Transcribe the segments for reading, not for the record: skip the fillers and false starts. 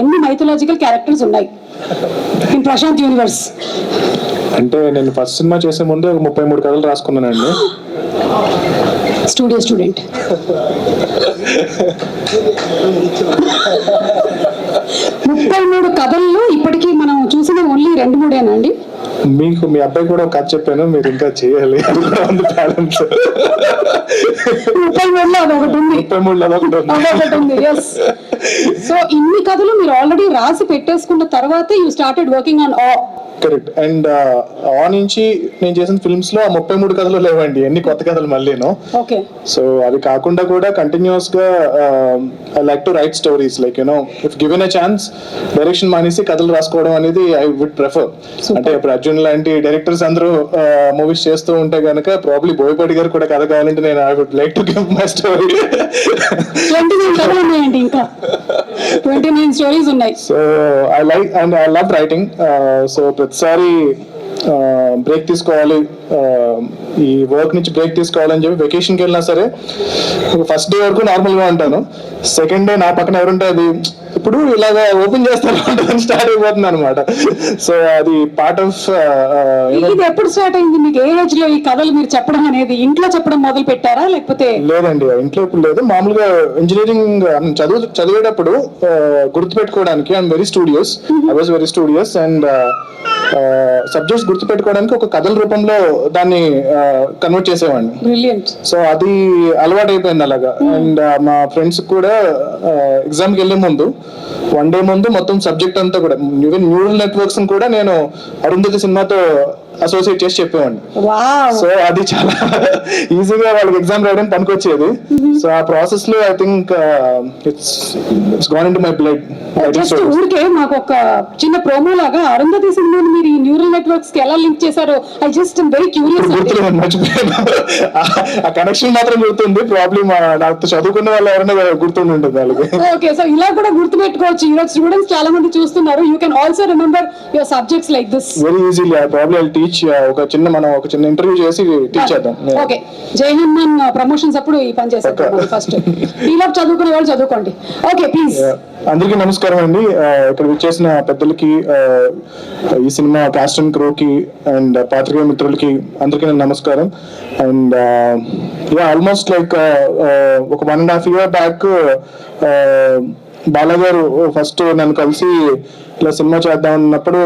ఎన్ని mythological characters ఉన్నాయి in Prashanth universe? అంటే నేను ఫస్ట్ సినిమా చేసే ముందు 33 కథలు రాసుకున్నానండి. స్టూడెంట్ 33 కథల్లో ఇప్పటికీ మనం చూసిన ఓన్లీ 2-3 అండి. మీకు మీ అబ్బాయి కూడా ఒక కథ చెప్పాను, మీరు ఇంకా చేయాలి. 33లో అదొకటి ఉంది. సో ఇన్ని కథలు మీరు ఆల్రెడీ రాసి పెట్టేసుకున్న తర్వాత యూ స్టార్టెడ్ వర్కింగ్ ఆన్ ఆ. కరెక్ట్. అండ్ ఆ నుంచి నేను చేసిన ఫిల్మ్స్ లో 33 కథలు లేవండి, ఎన్ని కొత్త కథలు మళ్ళీను. ఓకే. సో అవి కాకుండా కూడా కంటిన్యూస్ గా I like to right stories, like you know if given a chance direction మానేసి కథలు రాసుకోవడం అనేది ఐ వుడ్ ప్రిఫర్. అంటే ఇప్పుడు అర్జున్ లాంటి డైరెక్టర్స్ అందరూ మూవీస్ చేస్తూ ఉంటే కనుక ప్రాబ్లీ బోయపాటి గారు కూడా కథ కావాలంటే నేను I would like to give my story. 29 కథలు ఉన్నాయండి, ఇంకా 29 స్టోరీస్ ఉన్నాయి. So I like and I love writing. So ప్రతిసారి బ్రేక్ తీసుకోవాలి, ఈ వర్క్ నుంచి బ్రేక్ తీసుకోవాలని చెప్పి వెకేషన్కి వెళ్ళినా సరే ఫస్ట్ డే వరకు నార్మల్గా ఉంటాను, సెకండ్ డే నా పక్కన ఎవరుంటే అది ఇప్పుడు ఇలాగా ఓపెన్ చేస్తాను స్టార్ట్ అయిపోతుంది అనమాట. సో అది పార్ట్ ఆఫ్. ఇది ఎప్పుడు స్టార్ట్ అయింది మీకు? ఏ ఏజ్ లో ఈ కథలు మీరు చెప్పడం అనేది? ఇంట్లో చెప్పడం మొదలు పెట్టారా లేకపోతే? లేదండి, ఇంట్లో ఇప్పుడు లేదు. మామూలుగా ఇంజనీరింగ్ చదివేటప్పుడు గుర్తుపెట్టుకోవడానికి I'm very studious, I was very studious. And subjects గుర్తుపెట్టుకోవడానికి ఒక కథల రూపంలో దాన్ని కన్వర్ట్ చేసేవాడిని. బ్రిలియంట్. సో అది అలవాటు అయిపోయింది అలాగా. అండ్ మా ఫ్రెండ్స్ కూడా ఎగ్జామ్కి వెళ్ళే ముందు 1 డే ముందు మొత్తం సబ్జెక్ట్ అంతా కూడా, ఈవెన్ న్యూరల్ నెట్వర్క్స్ కూడా నేను అరుంధతి సినిమాతో అసోసియేట్ చేసి చెప్పేవాడిని. సో అది చాలా ఈజీగా వాళ్ళకి ఎగ్జామ్ రాయడం పనికొచ్చేది. సో ఆ ప్రాసెస్ లో I think it's gone into my blood. Just ఊరికే మాకు ఒక చిన్న ప్రోమో లాగా అరుంధతి సినిమాని మీరు ఈ న్యూరల్ నెట్వర్క్స్ కి ఎలా లింక్ చేశారో I just am very curious. గుర్తులేదు, మర్చిపోయాను. ఆ కనెక్షన్ మాత్రం గుర్తుంది, ప్రాబ్లమ్ నాకు చదువుకున్న వాళ్ళు ఎవరైనా గుర్తుండి ఉంటుంది వాళ్ళకి. ఓకే. సో ఇలా కూడా గుర్తుపెట్టుకోవచ్చు. ఈరోజు స్టూడెంట్స్ చాలా మంది చూస్తున్నారు. You can also remember your subjects like this very easily. I probably I'll teach. ఒక చిన్న ఇంటర్వ్యూ చేసి టీచ్ చేద్దాం. ఓకే. జై హనుమాన్ ప్రమోషన్స్ అప్పుడు ఈ పని చేస్తాం. ఫస్ట్ ఇలా చదువుకునే వాళ్ళు చదువుకోండి. Okay please. అందరికీ నమస్కారం అండి. ఇక్కడ విచ్చేసిన పెద్దలకి, ఈ సినిమా కాస్ట్ అండ్ క్రూకి అండ్ పాత్రికేయ మిత్రులకి అందరికీ నేను నమస్కారం. అండ్ ఆల్మోస్ట్ లైక్ ఒక 1.5 year బ్యాక్ బాలగారు ఫస్ట్ నన్ను కలిసి ఇలా సినిమా చేద్దాం అన్నప్పుడు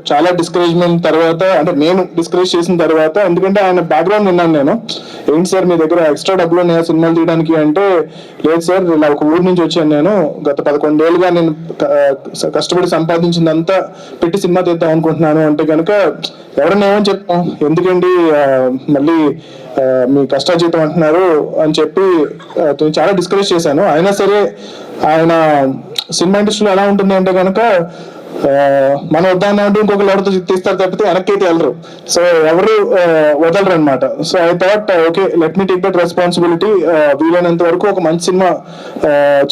చాలా డిస్కరేజ్మెంట్ తర్వాత, అంటే నేను డిస్కరేజ్ చేసిన తర్వాత, ఎందుకంటే ఆయన బ్యాక్గ్రౌండ్ విన్నాను నేను. ఏంటి సార్ మీ దగ్గర ఎక్స్ట్రా డబ్బులు ఉన్నాయా సినిమాలు తీయడానికి అంటే, లేదు సార్ ఇలా ఒక ఊరు నుంచి వచ్చాను నేను, గత 11 ఏళ్ళుగా నేను కష్టపడి సంపాదించిందంతా పెట్టి సినిమా తీద్దాం అనుకుంటున్నాను అంటే కనుక ఎవరన్నా ఏమని చెప్తాం, ఎందుకండి మళ్ళీ మీ కష్టాజీతం అంటున్నారు అని చెప్పి చాలా డిస్కరేజ్ చేశాను. అయినా సరే ఆయన సినిమా ఇండస్ట్రీలో ఎలా ఉంటుంది అంటే కనుక మనం వద్దామంటూ ఇంకొకరు ఎవరితో తీస్తారు తప్పితే వెనక్కైతే వెళ్ళరు. సో ఎవరు వదలరు అనమాట. So I thought okay let me take that responsibility. వీలైనంత వరకు ఒక మంచి సినిమా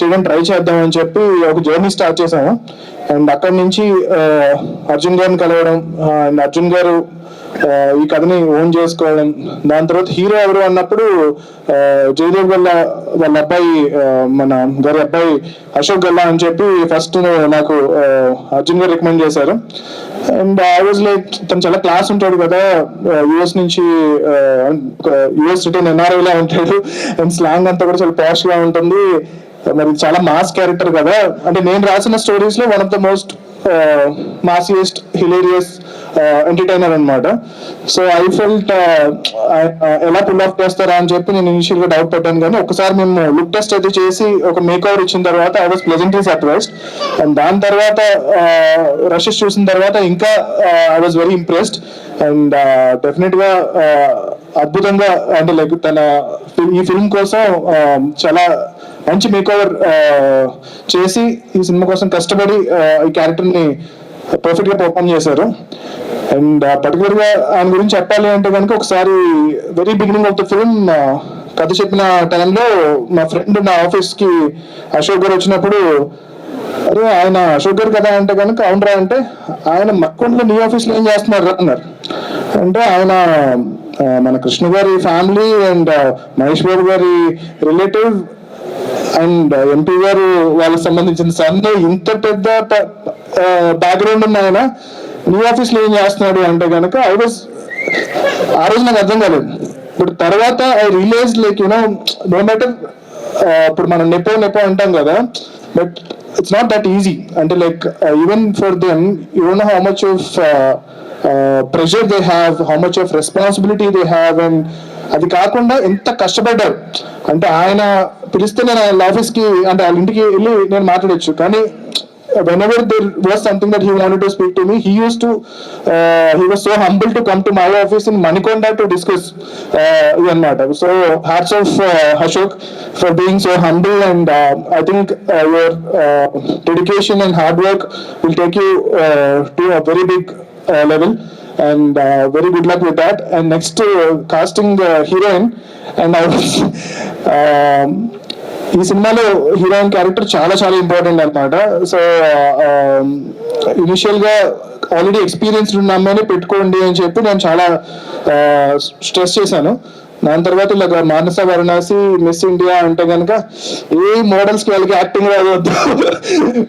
చేయడం ట్రై చేద్దాం అని చెప్పి ఒక జర్నీ స్టార్ట్ చేశాము. అండ్ అక్కడి నుంచి అర్జున్ గారిని కలవడం, అండ్ అర్జున్ గారు ఈ కథని ఓన్ చేసుకోవడం, దాని తర్వాత హీరో ఎవరు అన్నప్పుడు జయదేవ్ గల్లా వాళ్ళ అబ్బాయి, మన గారి అబ్బాయి అశోక్ గల్లా అని చెప్పి ఫస్ట్ నాకు అర్జున్ గారు రికమెండ్ చేశారు. అండ్ ఐ వాజ్ లైక్ తను చాలా క్లాస్ ఉంటాడు కదా, యుఎస్ నుంచి, యుఎస్ రిటర్న్ ఎన్ఆర్ఐ లా ఉంటాడు, అండ్ స్లాంగ్ అంతా కూడా చాలా పాష్ గా ఉంటుంది. మరి చాలా మాస్ క్యారెక్టర్ కదా, అంటే నేను రాసిన స్టోరీస్ లో one of the most massiest hilarious entertainer అనమాట. సో ఐ ఫెల్ట్ ఎలా పుల్ ఆఫ్ చేస్తారా అని చెప్పి నేను ఇనిషియల్ గా డౌట్ పెట్టాను. కానీ ఒకసారి మేము లుక్ టెస్ట్ అయితే చేసి ఒక మేక్ ఓవర్ ఇచ్చిన తర్వాత I was pleasantly surprised. And దాని తర్వాత రషెస్ చూసిన తర్వాత ఇంకా I was very impressed. And definite గా అద్భుతంగా, అంటే లైక్ తన ఈ ఫిల్మ్ కోసం చాలా మంచి మేక్ ఓవర్ చేసి ఈ సినిమా కోసం కష్టపడి ఈ క్యారెక్టర్ ని పర్ఫెక్ట్ గా పర్ఫామ్ చేశారు. అండ్ పర్టికులర్ గా ఆయన గురించి చెప్పాలి అంటే కనుక ఒకసారి very beginning of the film కథ చెప్పిన టైంలో మా ఫ్రెండ్ నా ఆఫీస్ కి అశోక్ గారు వచ్చినప్పుడు, అరే ఆయన అశోక్ గారు కదా అంటే కనుక అవునరా అంటే, ఆయన మక్కొండలో నీ ఆఫీస్ లో ఏం చేస్తున్నారు అన్నారు. అంటే ఆయన మన కృష్ణ గారి ఫ్యామిలీ అండ్ మహేష్ బాబు గారి రిలేటివ్ అండ్ ఎంపీ గారు వాళ్ళకి సంబంధించిన సన్ ఇంత పెద్ద బ్యాక్గ్రౌండ్ ఉన్న ఆయన న్యూ ఆఫీస్ లో ఏం చేస్తున్నాడు అంటే కనుక ఆ రోజు నాకు అర్థం కాలేదు. బట్ తర్వాత I realize like you know no matter, ఇప్పుడు మనం నెపో అంటాం కదా, but it's not that easy. అంటే like even for them you don't know how much of pressure they have, how much of responsibility they have. And అది కాకుండా ఎంత కష్టపడ్డారు అంటే ఆయన పిలిస్తే నేను వాళ్ళ ఆఫీస్కి అంటే వాళ్ళ ఇంటికి వెళ్ళి నేను మాట్లాడచ్చు. కానీ whenever there was something that he wanted to speak to me, he was so humble to come to my office in Manikonda to discuss idanmata. So hats off Ashok for being so humble, and I think your dedication and hard work will take you to a very big level, and very good luck with that. And next casting heroine, and I was ఈ సినిమాలో heroine character చాలా చాలా important అనమాట. So initial గా already experienced ఉన్న అమ్మాయిని పెట్టుకోండి అని చెప్పి నేను చాలా స్ట్రెస్ చేశాను. దాని తర్వాత ఇలా మానస వారణాసి మిస్ ఇండియా అంటే కనుక ఏ మోడల్స్ కి వాళ్ళకి యాక్టింగ్ రావద్దు,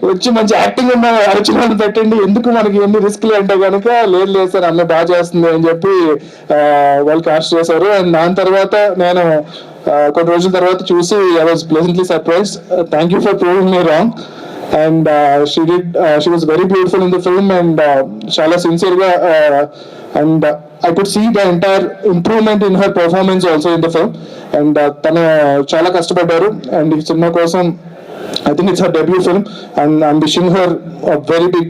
వచ్చి మంచి యాక్టింగ్ ఉన్న అర్చనలు పెట్టండి, ఎందుకు మనకి ఎన్ని రిస్క్లు అంటే కనుక లేదు సార్ అమ్మాయి బాగా చేస్తుంది అని చెప్పి వాళ్ళు కాస్ట్ చేశారు. అండ్ దాని తర్వాత నేను కొన్ని రోజుల తర్వాత చూసి I was pleasantly surprised. Thank you for proving me wrong. And she was very beautiful in the film, and చాలా సిన్సియర్గా, and I could see the entire improvement in her performance also in the film, and tanu chala kastapadaru. And ee cinema kosam I think it's her debut film, and I'm wishing her a very big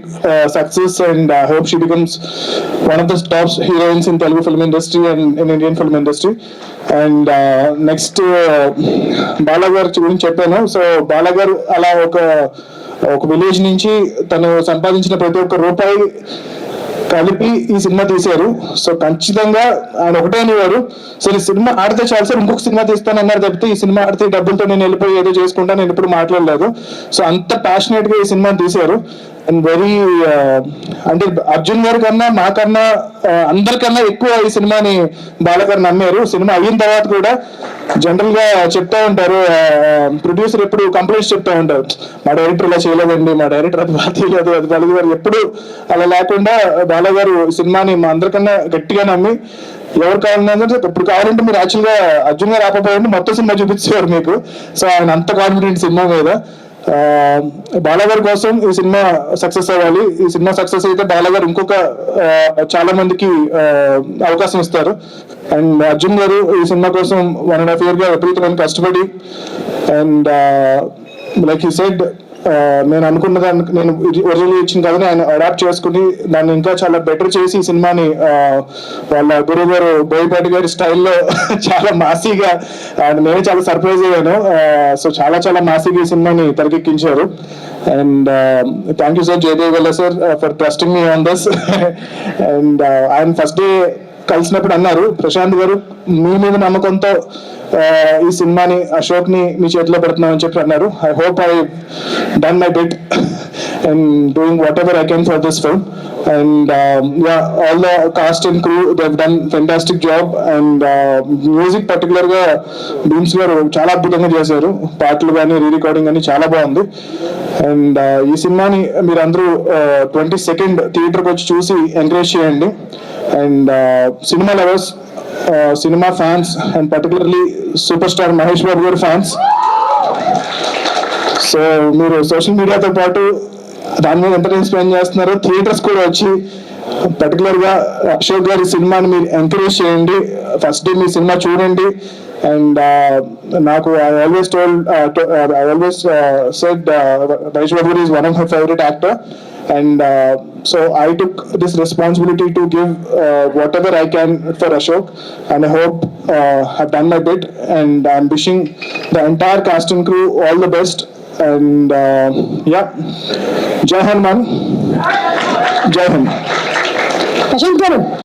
success, and I hope she becomes one of the top heroines in Telugu film industry and in Indian film industry. And next Bala garu gurinchi cheppanu. So Bala garu ala ఒక village నుంచి తను సంపాదించిన ప్రతి ఒక్క రూపాయి కలిపి ఈ cinema తీశారు. సో ఖచ్చితంగా ఆయన ఒకటే అనేవారు, సో ఈ సినిమా ఆడితే చాలు సార్, ఇంకొక సినిమా తీస్తాను అన్నారు తప్పితే ఈ సినిమా ఆడితే డబ్బులతో నేను వెళ్ళిపోయి ఏదో చేసుకుంటా నేను ఎప్పుడు మాట్లాడలేదు. సో అంత ప్యాషనేట్ గా ఈ సినిమా తీశారు. అండ్ వెరీ అంటే అర్జున్ గారి కన్నా మాకన్నా అందరికన్నా ఎక్కువ ఈ సినిమాని బాలగారు నమ్మారు. సినిమా అయిన తర్వాత కూడా జనరల్ గా చెప్తా ఉంటారు, ప్రొడ్యూసర్ ఎప్పుడు కంప్లైంట్స్ చెప్తా ఉంటారు, మా డైరెక్టర్ ఇలా చేయలేదండి, మా డైరెక్టర్ అది బాగా చేయలేదు, అది బాలగారు ఎప్పుడు అలా లేకుండా బాలగారు సినిమాని మా అందరికన్నా గట్టిగా నమ్మి ఎవరు కావాలంటే ఇప్పుడు కావాలంటే మీరు యాక్చువల్గా అర్జున్ గారు ఆపపోయండి మొత్తం సినిమా చూపించేవారు మీకు. సో ఆయన అంత కాన్ఫిడెంట్ సినిమా మీద. బాలగారి కోసం ఈ సినిమా సక్సెస్ అవ్వాలి. ఈ సినిమా సక్సెస్ అయితే బాలగారు ఇంకొక చాలా మందికి అవకాశం ఇస్తారు. అండ్ అర్జున్ గారు ఈ సినిమా కోసం 1.5 year గా విపరీతమైన కష్టపడి, అండ్ లైక్ హీ సెడ్ నేను అనుకున్న దానికి నేను ఒరిజినల్ ఇచ్చిన కథని ఆయన అడాప్ట్ చేసుకుని దాన్ని ఇంకా చాలా బెటర్ చేసి ఈ సినిమాని వాళ్ళ గురువు గారు బోయపాటి గారి స్టైల్లో చాలా మాసీగా, అండ్ నేను చాలా సర్ప్రైజ్ అయ్యాను. సో చాలా చాలా మాసీగా ఈ సినిమాని తెరకెక్కించారు. And thank you sir Jayadev Galla sir for trusting me on this. And ఆయన ఫస్ట్ డే కలిసినప్పుడు అన్నారు, ప్రశాంత్ గారు మీ మీద నమ్మకంతో ఈ సినిమాని అశోక్ ని మీ చేతిలో పెడుతున్నామని చెప్పి అన్నారు. I hope I done my bit and doing what ever I can for this film. And all the cost and crew they have done fantastic job. And music particular గా బీమ్స్ గారు చాలా అద్భుతంగా చేశారు, పాటలు కానీ రీ రికార్డింగ్ కానీ చాలా బాగుంది. అండ్ ఈ సినిమాని మీరు అందరూ 22nd థియేటర్కి వచ్చి చూసి ఎంకరేజ్ చేయండి. And cinema lovers, cinema fans, and particularly super star Mahesh Babu గారి ఫ్యాన్స్, సో మీరు సోషల్ మీడియాతో పాటు దాని మీద ఎంత టైం స్పెండ్ చేస్తున్నారో థియేటర్స్ కూడా వచ్చి పర్టికులర్ గా అశోక్ గారి సినిమాని మీరు ఎంకరేజ్ చేయండి. ఫస్ట్ డే మీ సినిమా చూడండి. అండ్ నాకు I always said Mahesh Babu is one of my favourite actor. And so I took this responsibility to give whatever I can for Ashok, and I hope I've done my bit, and I'm wishing the entire cast and crew all the best. And yeah, Jai Hanuman, Jai Hind. Prashant గారు